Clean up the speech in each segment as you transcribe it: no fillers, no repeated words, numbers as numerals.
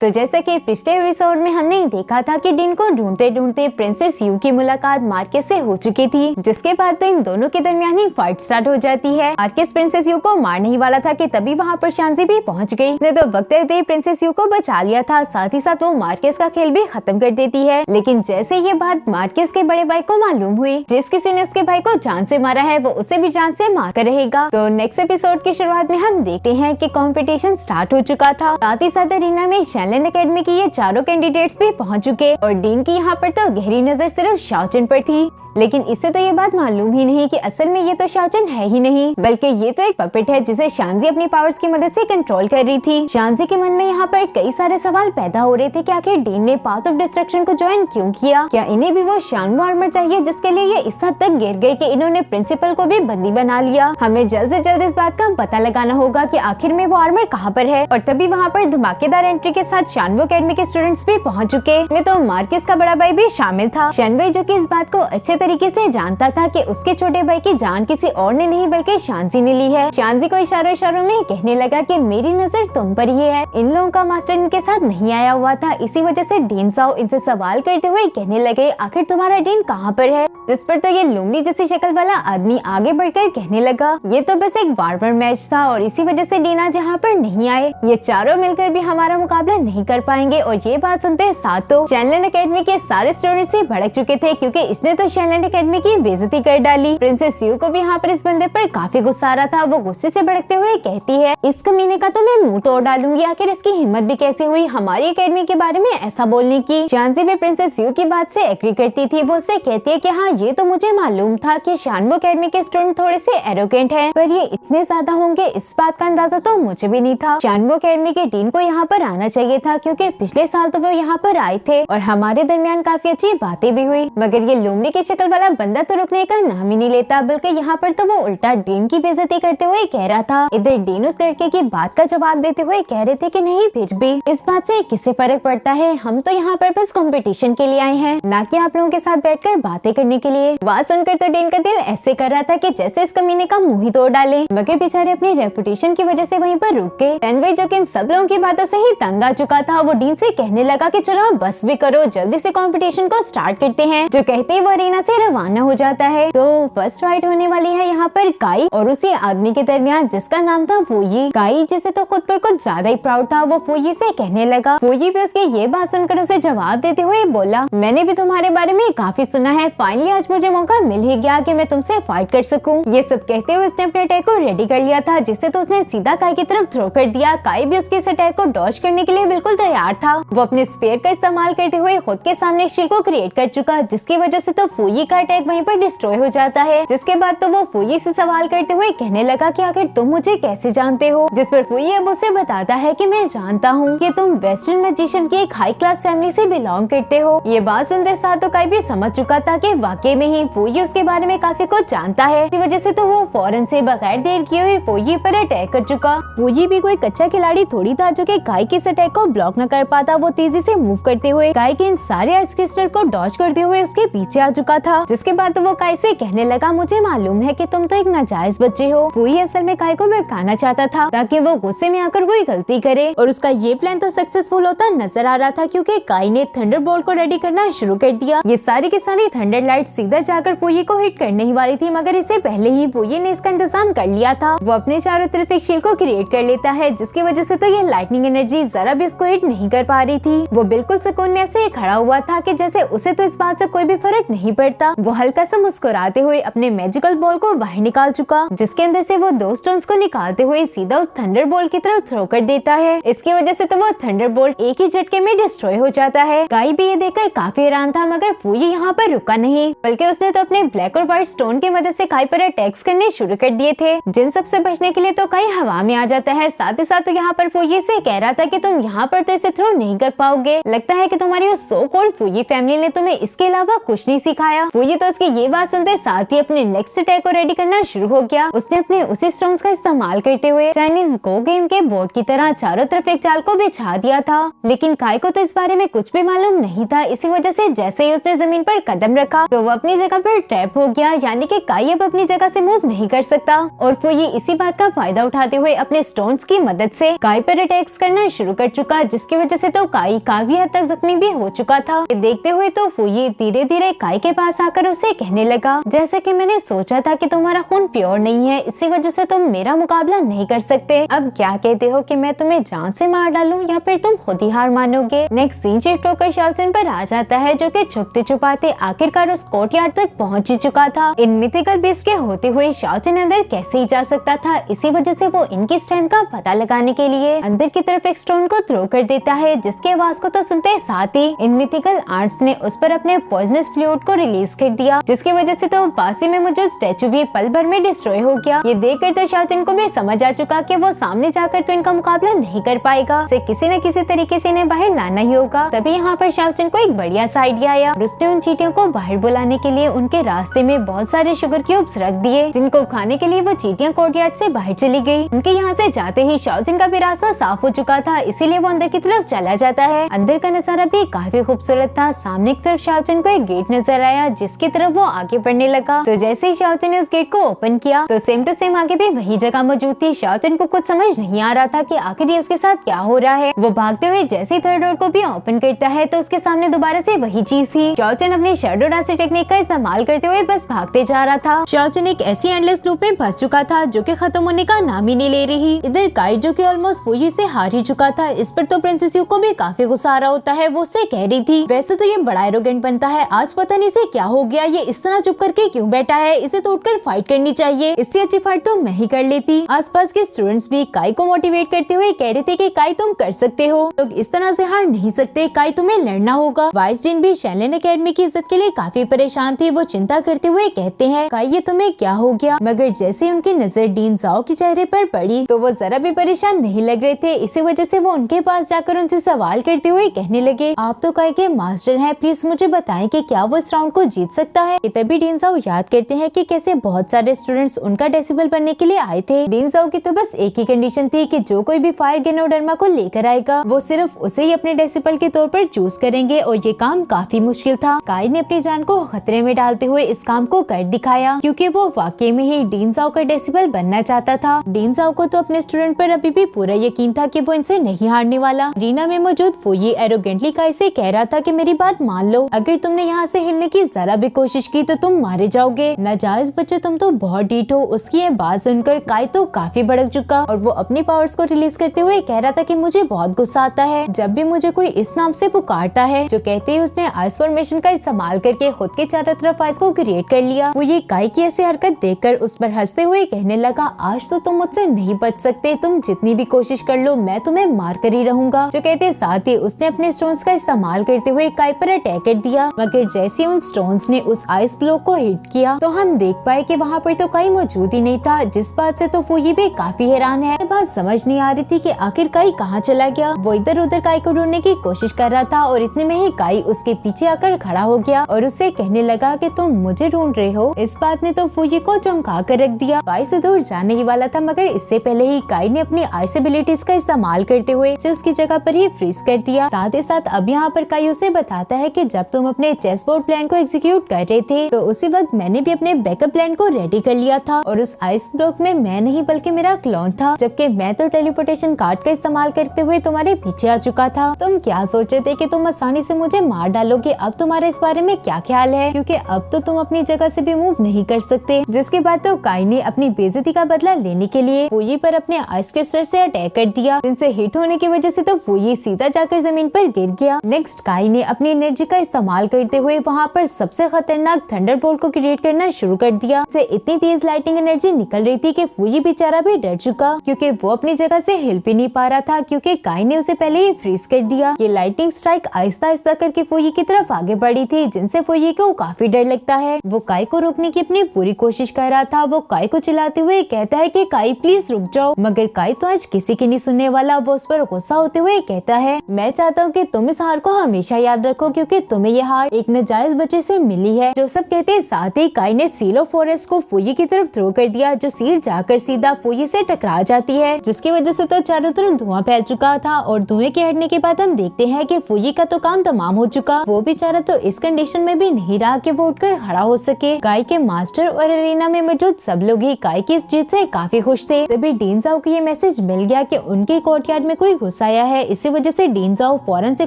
तो जैसा कि पिछले एपिसोड में हमने देखा था कि डीन को ढूंढते ढूंढते प्रिंसेस यू की मुलाकात मार्केस से हो चुकी थी, जिसके बाद तो इन दोनों के दरमियान ही फाइट स्टार्ट हो जाती है। मार्केस प्रिंसेस यू को मारने ही वाला था कि तभी वहाँ पर शांजी भी पहुँच गई। उसने तो वक्त रहते प्रिंसेस यू को बचा लिया था, साथ ही साथ वो मार्केस का खेल भी खत्म कर देती है। लेकिन जैसे ये बात मार्केस के बड़े भाई को मालूम हुई, जिस किसी ने उसके भाई को जान से मारा है वो उसे भी जान से मार कर रहेगा। तो नेक्स्ट एपिसोड की शुरुआत में हम देखते हैं कि कंपटीशन स्टार्ट हो चुका था। साथ ही साथ अरीना में शैनलैंड एकेडमी की ये चारों कैंडिडेट्स भी पहुंच चुके और डीन की यहाँ पर तो गहरी नजर सिर्फ शाओचन पर थी। लेकिन इससे तो ये बात मालूम ही नहीं कि असल में ये तो शाओचन है ही नहीं, बल्कि ये तो एक पपेट है जिसे शांजी अपनी पावर्स की मदद से कंट्रोल कर रही थी। शांजी के मन में यहाँ पर कई सारे सवाल पैदा हो रहे थे कि आखिर डीन ने पाथ ऑफ डिस्ट्रक्शन को ज्वाइन क्यों किया। क्या इन्हें भी वो शानवो आर्मर चाहिए जिसके लिए ये इस हद तक गिर गए कि इन्होंने प्रिंसिपल को भी बंदी बना लिया। हमें जल्द से जल्द इस बात का पता लगाना होगा कि आखिर में वो आर्मर कहाँ पर है। और तभी वहाँ पर धमाकेदार एंट्री के साथ शानवो एकेडमी के स्टूडेंट्स भी पहुँच चुके। में तो मार्केस का बड़ा भाई भी शामिल था, शानवे, जो कि इस बात को अच्छे तरीके से जानता था कि उसके छोटे भाई की जान किसी और ने नहीं बल्कि शांजी ने ली है। शांजी को इशारों इशारों में कहने लगा कि मेरी नजर तुम पर ही है। इन लोगों का मास्टर इनके साथ नहीं आया हुआ था, इसी वजह से डीन साओ इनसे सवाल करते हुए कहने लगे आखिर तुम्हारा डीन कहाँ पर है। जिस पर तो ये लोमड़ी जैसी शक्ल वाला आदमी आगे बढ़कर कहने लगा ये तो बस एक बार्बर मैच था और इसी वजह से डीन आज यहाँ पर नहीं आए। ये चारों मिलकर भी हमारा मुकाबला नहीं कर पाएंगे। और ये बात सुनते साथ तो शैनलैंड एकेडमी के सारे स्टूडेंट्स से भड़क चुके थे, क्योंकि इसने तो शैनलैंड एकेडमी की बेइज्जती कर डाली। प्रिंसेस यू को भी यहाँ पर इस बंदे पर काफी गुस्सा आ रहा था। वो गुस्से से भड़कते हुए कहती है इस कमीने का तो मैं मुंह तोड़ डालूंगी, आखिर इसकी हिम्मत भी कैसे हुई हमारी एकेडमी के बारे में ऐसा बोलने की। शांजी भी प्रिंसेस यू की बात से एग्री करती थी। वो उससे कहती है कि हाँ ये तो मुझे मालूम था कि शानवो एकेडमी के स्टूडेंट थोड़े से एरोगेंट हैं, पर ये इतने ज्यादा होंगे इस बात का अंदाजा तो मुझे भी नहीं था। शानवो एकेडमी के डीन को यहाँ पर आना चाहिए था, क्योंकि पिछले साल तो वो यहाँ पर आए थे और हमारे दरमियान काफी अच्छी बातें भी हुई। मगर ये लोमड़ी की शक्ल वाला बंदा तो रुकने का नाम ही नहीं लेता, बल्कि यहाँ पर तो वो उल्टा डीन की बेइज्जती करते हुए कह रहा था। इधर डीन उस लड़के की बात का जवाब देते हुए कह रहे थे कि नहीं फिर भी इस बात से किससे फर्क पड़ता है, हम तो यहाँ पर बस कंपटीशन के लिए आए हैं, ना कि आप लोगों के साथ बैठकर बातें करने के लिए। बात सुनकर तो डीन का दिल ऐसे कर रहा था कि जैसे इस कमीने का मुंह ही तोड़ डाले, मगर बेचारे अपनी रेपुटेशन की वजह से वहीं पर रुक गए। शैनवे, जो कि इन सब लोगों की बातों से ही तंग आ चुका था, वो डीन से कहने लगा कि चलो बस भी करो, जल्दी से कंपटीशन को स्टार्ट करते हैं। जो कहते ही वो अरीना से रवाना हो जाता है। तो फर्स्ट फाइट होने वाली है यहाँ पर काई और उसी आदमी के दरमियान जिसका नाम था फूयी। काई जिसे तो खुद पर कुछ ज्यादा ही प्राउड था, वो फूयी से कहने लगा। फूयी भी उसकी ये बात सुनकर उसे जवाब देते हुए बोला मैंने भी तुम्हारे बारे में काफी सुना है, फाइनली आज मुझे मौका मिल ही गया कि मैं तुमसे फाइट कर सकूं। ये सब कहते हुए उसने अपने अटैक को रेडी कर लिया था, जिससे तो उसने सीधा काई की तरफ थ्रो कर दिया। काई भी उसके इस अटैक को डॉज करने के लिए बिल्कुल तैयार था। वो अपने स्पेयर का इस्तेमाल करते हुए खुद के सामने शील्ड को क्रिएट कर चुका, जिसकी वजह से तो फूयी का अटैक वहीं पर डिस्ट्रॉय हो जाता है। जिसके बाद तो वो फूयी से सवाल करते हुए कहने लगा कि आखिर तुम मुझे कैसे जानते हो। जिस पर फूयी अब उसे बताता है कि मैं जानता हूँ कि तुम वेस्टर्न मैजिशियन की एक हाई क्लास फैमिली से बिलोंग करते हो। ये बात सुनते साथ तो काई भी समझ चुका था कि वाकई में ही फूयी उसके बारे में काफी कुछ जानता है। इसी वजह से तो वो फौरन से बगैर देर किए हुए फूयी पर अटैक कर चुका। फूयी भी कोई कच्चा खिलाड़ी थोड़ी था जो कि काई के इस अटैक को ब्लॉक न कर पाता। वो तेजी से मूव करते हुए काई के इन सारे आइस क्रिस्टल को डॉज करते हुए उसके पीछे आ चुका था। जिसके बाद तो वो काई से कहने लगा मुझे मालूम है कि तुम तो एक नाजायज बच्चे हो। फूयी असल में काई को भड़काना चाहता था ताकि वो गुस्से में आकर कोई गलती करे, और उसका ये प्लान तो सक्सेसफुल होता नजर आ रहा था, क्योंकि काई ने थंडरबोल्ट को रेडी करना शुरू कर दिया। ये सारी की सारी थंडर लाइट सीधा जाकर फूयी को हिट करने ही वाली थी, मगर इससे पहले ही फूयी ने इसका इंतजाम कर लिया था। वो अपने चारों तरफ एक शील्ड को क्रिएट कर लेता है, जिसकी वजह से तो ये लाइटनिंग एनर्जी जरा भी उसको हिट नहीं कर पा रही थी। वो बिल्कुल सुकून में ऐसे खड़ा हुआ था कि जैसे उसे तो इस बात से कोई भी फर्क नहीं पड़ता। वो हल्का सा मुस्कुराते हुए अपने मैजिकल बॉल को बाहर निकाल चुका, जिसके अंदर से वो 2 स्टोन्स को निकालते हुए सीधा उस थंडरबोल्ट की तरफ थ्रो कर देता है। इसकी वजह से तो वो थंडरबोल्ट एक ही झटके में डिस्ट्रॉय हो जाता है। काई भी ये देखकर काफी हैरान था, मगर फूयी यहाँ पर रुका नहीं, बल्कि उसने तो अपने ब्लैक और व्हाइट स्टोन की मदद से काई पर अटैक्स करने शुरू कर दिए थे। जिन सब से बचने के लिए तो काई हवा में आ जाता है। साथ ही साथ तो यहाँ पर फूयी से कह रहा था कि तुम यहाँ पर तो इसे थ्रो नहीं कर पाओगे, लगता है कि तुम्हारी उस सो कॉल्ड फूयी फैमिली ने तुम्हें इसके अलावा कुछ नहीं सिखाया। फूयी तो उसकी ये बात सुनते साथ ही अपने नेक्स्ट अटैक को रेडी करना शुरू हो गया। उसने अपने उसी स्टोन्स का इस्तेमाल करते हुए चाइनीज गो गेम के बोर्ड की तरह चारों तरफ एक जाल को बिछा दिया था। लेकिन काई को तो इस बारे में कुछ भी मालूम नहीं था। इसी वजह से जैसे ही उसने जमीन पर कदम रखा तो वो अपनी जगह पर ट्रैप हो गया, यानी कि काई अब अपनी जगह से मूव नहीं कर सकता। और फूयी इसी बात का फायदा उठाते हुए अपने स्टोन्स की मदद से काई पर अटैक्स करना शुरू कर चुका। रुका, जिसकी वजह से तो काई काफी हद तक जख्मी भी हो चुका था। देखते हुए तो फुई धीरे धीरे काई के पास आकर उसे कहने लगा, जैसा कि मैंने सोचा था कि तुम्हारा खून प्योर नहीं है, इसी वजह से तुम मेरा मुकाबला नहीं कर सकते। अब क्या कहते हो कि मैं तुम्हें जान से मार डालूं या फिर तुम खुद ही हार मानोगे। नेक्स्ट सीन शिफ्ट होकर शाओचन पर आ जाता है, जो कि छुपते छुपाते आखिरकार उस कोर्टयार्ड तक पहुंच ही चुका था। इन मिथिकल बीस्ट के होते हुए शाओचन अंदर कैसे ही जा सकता था, इसी वजह से वो इनकी स्ट्रेंथ का पता लगाने के लिए अंदर की तरफ एक स्टोन को थ्रो कर देता है, जिसके आवाज को तो सुनते साथ ही इन मिथिकल आर्ट्स ने उस पर अपने पॉइजनस फ्लूइड को रिलीज कर दिया, जिसकी वजह से तो पास ही में मौजूद स्टैचू भी पल भर में डिस्ट्रॉय हो गया। ये देखकर तो शाओचन को भी समझ आ चुका कि वो सामने जाकर तो इनका मुकाबला नहीं कर पाएगा, से किसी न किसी तरीके से इन्हें बाहर लाना ही होगा। तभी यहाँ पर शाओचन को एक बढ़िया सा आइडिया आया और उसने उन चींटियों को बाहर बुलाने के लिए उनके रास्ते में बहुत सारे शुगर क्यूब्स रख दिए, जिनको खाने के लिए वो चींटियां कोर्टयार्ड से बाहर चली गई। उनके यहाँ से जाते ही शाओचन का भी रास्ता साफ हो चुका था, इसीलिए वो अंदर की तरफ चला जाता है। अंदर का नजारा भी काफी खूबसूरत था। सामने की तरफ शाओचन को एक गेट नजर आया, जिसकी तरफ वो आगे बढ़ने लगा। तो जैसे ही शाओचन ने उस गेट को ओपन किया तो सेम टू सेम आगे भी वही जगह मौजूद थी। शाओचन को कुछ समझ नहीं आ रहा था कि आखिर ये उसके साथ क्या हो रहा है। वो भागते हुए जैसे ही थर्ड डोर को भी ओपन करता है तो उसके सामने दोबारा से वही चीज थी। शाओचन अपनी शैडो डांसिंग टेक्निक का इस्तेमाल करते हुए बस भागते जा रहा था। शाओचन एक ऐसी एंडलेस लूप में फंस चुका था जो कि खत्म होने का नाम ही नहीं ले रही। इधर काई जो कि ऑलमोस्ट फुई से हार ही चुका था, इस पर तो प्रिंसेस यू को भी काफी गुस्सा आ रहा होता है। वो उससे कह रही थी, वैसे तो ये बड़ा एरोगेंट बनता है, आज पता नहीं इसे क्या हो गया, ये इस तरह चुप करके क्यों बैठा है, इसे तोड़कर फाइट करनी चाहिए, इससे अच्छी फाइट तो मैं ही कर लेती। आसपास के स्टूडेंट्स भी काई को मोटिवेट करते हुए कह रहे थे कि काई तुम कर सकते हो, तो इस तरह से हार नहीं सकते, काई तुम्हें लड़ना होगा। वाइस डीन भी शैनलिन एकेडमी की इज्जत के लिए काफी परेशान थी। वो चिंता करते हुए कहते हैं, काई ये तुम्हें क्या हो गया, मगर जैसे ही उनकी नजर डीन जाओ के चेहरे पर पड़ी तो वो जरा भी परेशान नहीं लग रहे थे। इसी वजह से वो उनके पास जाकर उनसे सवाल करते हुए कहने लगे, आप तो काई के मास्टर हैं, प्लीज मुझे बताएं कि क्या वो इस राउंड को जीत सकता है। तभी डीन जाओ याद करते हैं कि कैसे बहुत सारे स्टूडेंट्स उनका डेसिबल बनने के लिए आए थे। डीन जाओ की तो बस एक ही कंडीशन थी कि जो कोई भी फायर गेनोडर्मा को लेकर आएगा वो सिर्फ उसे ही अपने डेसिबल के तौर पर चूज करेंगे, और ये काम काफी मुश्किल था। काई ने अपनी जान को खतरे में डालते हुए इस काम को कर दिखाया, क्योंकि वो वाकई में ही डीन जाओ का डेसिबल बनना चाहता था। डीन जाओ को तो अपने स्टूडेंट पर अभी भी पूरा यकीन था कि वो इनसे नहीं हारने वाला। रीना में मौजूद फुई एरोगेंटली काई से कह रहा था कि मेरी बात मान लो, अगर तुमने यहाँ से हिलने की जरा भी कोशिश की तो तुम मारे जाओगे, नाजायज बच्चे तुम तो बहुत डीठ हो। उसकी ये बात सुनकर काई तो काफी भड़क चुका और वो अपनी पावर्स को रिलीज करते हुए कह रहा था कि मुझे बहुत गुस्सा आता है जब भी मुझे कोई इस नाम से पुकारता है। जो कहते ही उसने आइस फॉर्मेशन का इस्तेमाल करके खुद के चारों तरफ आइस को क्रिएट कर लिया। वो ये काई की ऐसी हरकत देखकर उस पर हंसते हुए कहने लगा, आज तो तुम मुझसे नहीं बच सकते, तुम जितनी भी कोशिश कर लो मैं तुम्हें मार कर ही रहूंगा। जो कहते साथ ही उसने अपने स्टोन्स का इस्तेमाल करते हुए काई पर अटैक कर दिया, मगर जैसे उन स्टोन्स ने उस आइस ब्लॉक को हिट किया तो हम देख पाए कि वहाँ पर तो काई मौजूद ही नहीं था, जिस बात से तो फुई भी काफी हैरान है। बात समझ नहीं आ रही थी कि आखिर काई कहाँ चला गया। वो इधर उधर काई को ढूंढने की कोशिश कर रहा था और इतने में ही काई उसके पीछे आकर खड़ा हो गया और उससे कहने लगा कि तुम मुझे ढूंढ रहे हो। इस बात ने तो फुई को चौंका कर रख दिया। काई से दूर जाने ही वाला था, मगर इससे पहले ही काई ने अपनी आइस एबिलिटीज का इस्तेमाल करते हुए उसे उसकी जगह पर ही फ्रीज कर दिया। साथ ही साथ अब यहाँ पर काई उसे बताता है कि जब तुम अपने चेस बोर्ड प्लान को एग्जीक्यूट कर रहे थे तो उसी वक्त मैंने भी अपने बैकअप प्लान को रेडी कर लिया था, और उस आइस ब्लॉक में मैं नहीं बल्कि मेरा क्लोन था, जबकि मैं तो टेलीपोर्टेशन कार्ड का इस्तेमाल करते हुए तुम्हारे पीछे आ चुका था। तुम क्या सोचे थे कि तुम आसानी से मुझे मार डालोगे? अब तुम्हारे इस बारे में क्या ख्याल है, क्योंकि अब तो तुम अपनी जगह से भी मूव नहीं कर सकते। जिसके बाद तो काई ने अपनी बेइज्जती का बदला लेने के लिए फुई पर अपने आइस क्रिस्टल से अटैक कर दिया, जिनसे हिट होने की वजह से तो फुई सीधा जाकर जमीन पर गिर गया। नेक्स्ट काई ने अपनी एनर्जी का इस्तेमाल करते हुए वहाँ पर सबसे खतरनाक थंडरबोल्ट को क्रिएट करना शुरू कर दिया। से इतनी तेज लाइटिंग एनर्जी निकल रही थी कि फुई बेचारा भी डर चुका, क्योंकि वो अपनी जगह से हिल भी नहीं पा रहा था, क्योंकि काई ने उसे पहले ही फ्रीज कर दिया। ये लाइटिंग स्ट्राइक आहिस्ता आहिस्ता करके फुई की तरफ आगे बढ़ी थी, जिनसे फुई को काफी डर लगता है। वो काई को रोकने की अपनी पूरी कोशिश कर रहा था। वो काई को चिल्लाते हुए कहता है कि काई प्लीज रुक जाओ, मगर काई तो आज किसी की नहीं सुनने वाला। वो उस पर गुस्सा होते हुए कहता है, मैं चाहता हूँ कि तुम इस हार को हमेशा याद रखो, क्योंकि तुम्हें ये हार एक नाजायज बच्चे से मिली है। जो सब कहते साथ ही काई ने सील ऑफ फॉरेस्ट को फुई की तरफ थ्रो कर दिया, जो सील जाकर सीधा फुई से टकरा जाती है, जिसकी वजह से तो चारों तरफ धुआं फैल चुका था। और धुएं के हटने के बाद हम देखते हैं कि फुई का तो काम तमाम हो चुका। वो बेचारा तो इस कंडीशन में भी नहीं रहा कि वो उठकर खड़ा हो सके। काई के मास्टर और अरीना में मौजूद सब लोग ही काई की इस जीत से काफी खुश थे। तभी डीन जाओ को ये मैसेज मिल गया कि उनके कोर्टयार्ड में कोई घुस गुस्सा आया है। इसी वजह से डीन जाओ फौरन से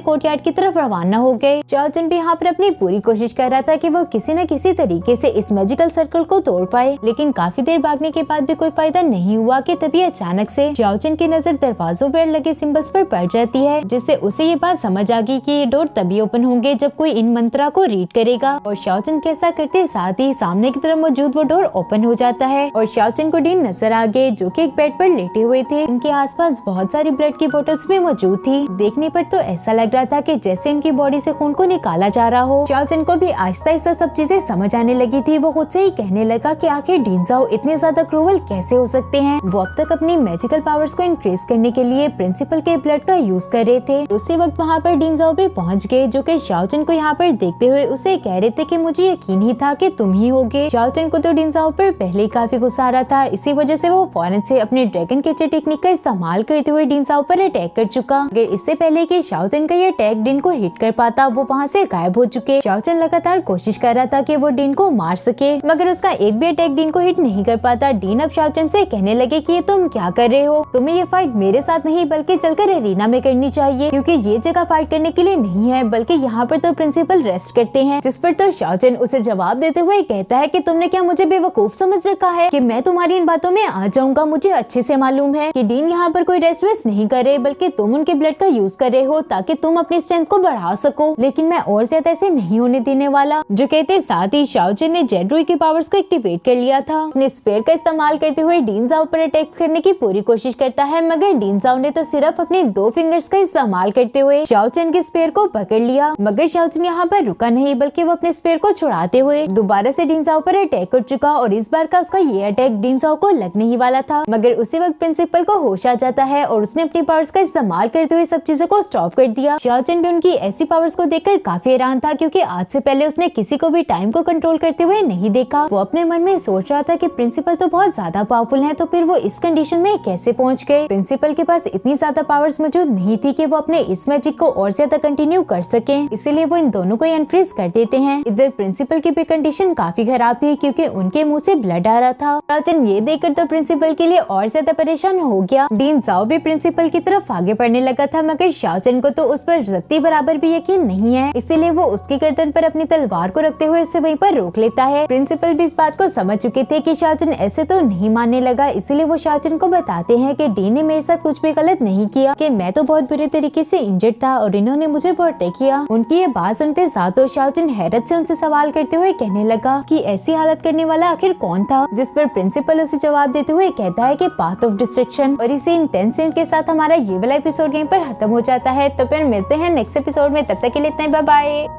कोर्टयार्ड की तरफ रवाना हो गए। चाओ चन भी यहाँ पर अपनी पूरी कोशिश कर रहा था कि वो किसी न किसी तरीके से इस मैजिकल सर्कल को तोड़ पाए, लेकिन काफी देर भागने के बाद भी कोई फायदा नहीं हुआ कि तभी अचानक से चाओ चन की नजर दरवाजों पर लगे सिंबल्स पर पड़ जाती है, जिससे उसे ये बात समझ आ गई कि ये डोर तभी ओपन होंगे जब कोई इन मंत्रा को रीड करेगा। और चाओ चन के ऐसा करते साथ ही सामने की तरफ मौजूद वो डोर ओपन हो जाता है और चाओ चन को डीन नजर आ गए जो कि एक बेड पर लेटे हुए थे। इनके आसपास बहुत सारी ब्लड की बोतल्स भी मौजूद थी। देखने पर तो ऐसा लग रहा था कि जैसे इनकी बॉडी से खून को निकाला जा रहा हो। चाओ चन को भी आहिस्ता आहिस्ता सब चीजें समझ आने लगी थी। वो खुद से ही कहने लगा कि आखिर डीन जाओ इतने ज्यादा क्रूअल कैसे हो सकते हैं। वो अब तक अपनी मैजिकल पावर्स को इंक्रीज करने के लिए प्रिंसिपल के ब्लड का यूज कर रहे थे। उसी वक्त वहाँ पर डीन जाओ भी पहुँच गए, जो कि चाओ चन को यहाँ पर देखते हुए उसे कह रहे थे कि मुझे यकीन ही था कि तुम ही होगे। चाओ चन को तो डीन जाओ पर पहले ही काफी गुस्सा आ रहा था। इसी वजह से वो फौरन से अपने ड्रैगन कैचर टेक्निक का इस्तेमाल करते हुए डीन जाओ पर अटैक कर चुका। अगर इससे पहले कि चाओ चन का ये अटैक डीन को हिट कर पाता, वो वहाँ से गायब हो चुके। चाओ चन लगातार कोशिश कर रहा था कि वो डीन को मार सके, मगर उसका एक भी अटैक डीन को हिट नहीं कर पाता। डीन अब चाओ चन से कहने लगे कि ये तुम क्या कर रहे हो, तुम्हें ये फाइट मेरे साथ नहीं बल्कि चलकर एरिना में करनी चाहिए, क्योंकि ये जगह फाइट करने के लिए नहीं है, बल्कि यहाँ पर तो प्रिंसिपल रेस्ट करते हैं। जिस पर तो चाओ चन उसे जवाब देते हुए कहता है कि तुमने क्या मुझे बेवकूफ समझ रखा है कि मैं तुम्हारी इन बातों में आ जाऊंगा। मुझे अच्छे से मालूम है कि डीन यहाँ पर कोई रेस्ट वेस्ट नहीं कर रहे, बल्कि तुम उनके ब्लड का यूज कर रहे हो ताकि तुम अपनी स्ट्रेंथ को बढ़ा सको, लेकिन मैं और ज्यादा ऐसे नहीं होने देने वाला। जो कहते साथ ही चाओ चन ने जेड रूई की पावर्स को एक्टिवेट कर लिया था। अपने स्पेयर का इस्तेमाल करते हुए डीन जाओ पर अटैक करने की पूरी कोशिश करता है, मगर डीन जाओ ने तो सिर्फ अपने 2 फिंगर्स का इस्तेमाल करते हुए चाओ चन के स्पेयर को पकड़ लिया। मगर चाओ चन यहाँ पर रुका नहीं, बल्कि वो अपने स्पेयर को छुड़ाते हुए दोबारा से डीन जाओ पर अटैक कर चुका और इस बार का उसका ये अटैक डीन जाओ को लगने ही वाला था। मगर उसी वक्त प्रिंसिपल को होश आ जाता है और उसने अपनी पावर्स का इस्तेमाल करते हुए सब चीजों को स्टॉप कर दिया। चाओ चन भी उनकी ऐसी पावर्स को देखकर काफी हैरान था, क्योंकि आज से पहले उसने किसी को भी टाइम को कंट्रोल करते हुए नहीं देखा। वो अपने मन में सोच रहा था कि प्रिंसिपल तो बहुत ज्यादा पावरफुल हैं, तो फिर वो इस कंडीशन में कैसे पहुंच गए। प्रिंसिपल के पास इतनी ज्यादा पावर्स मौजूद नहीं थी कि वो अपने इस मैजिक को और ज्यादा कंटिन्यू कर सके, इसीलिए वो इन दोनों को अनफ्रीज कर देते हैं। इधर प्रिंसिपल की भी कंडीशन काफी खराब थी, क्योंकि उनके मुंह से ब्लड आ रहा था। चाओ चन ये देखकर तो प्रिंसिपल के लिए और ज्यादा परेशान हो गया। डीन जाओ भी प्रिंसिपल की तरफ आगे बढ़ने लगा था, मगर चाओ चन को तो उस पर रत्ती बराबर भी यकीन नहीं है, इसीलिए वो उसकी गर्दन पर अपनी तलवार को रखते हुए उसे वहीं पर रोक लेता है। प्रिंसिपल भी इस बात को समझ चुके थे कि चाओ चन ऐसे तो नहीं मानने लगा, इसीलिए वो चाओ चन को बताते हैं कि डीन ने मेरे साथ कुछ भी गलत नहीं किया, कि मैं तो बहुत बुरे तरीके से इंजर्ड था और इन्होंने मुझे बहुत अटैक किया। उनकी ये बात सुनते साथ तो चाओ चन हैरत से उनसे सवाल करते हुए कहने लगा कि ऐसी हालत करने वाला आखिर कौन था, जिस पर प्रिंसिपल उसे जवाब देते हुए कहता है कि पाथ ऑफ डिस्ट्रक्शन। और इसी इंटेंस सीन के साथ हमारा ये वाला एपिसोड यहीं पर खत्म हो जाता है। तो फिर मिलते हैं नेक्स्ट एपिसोड में, तब तक के लिए इतना ही, बाय बाय।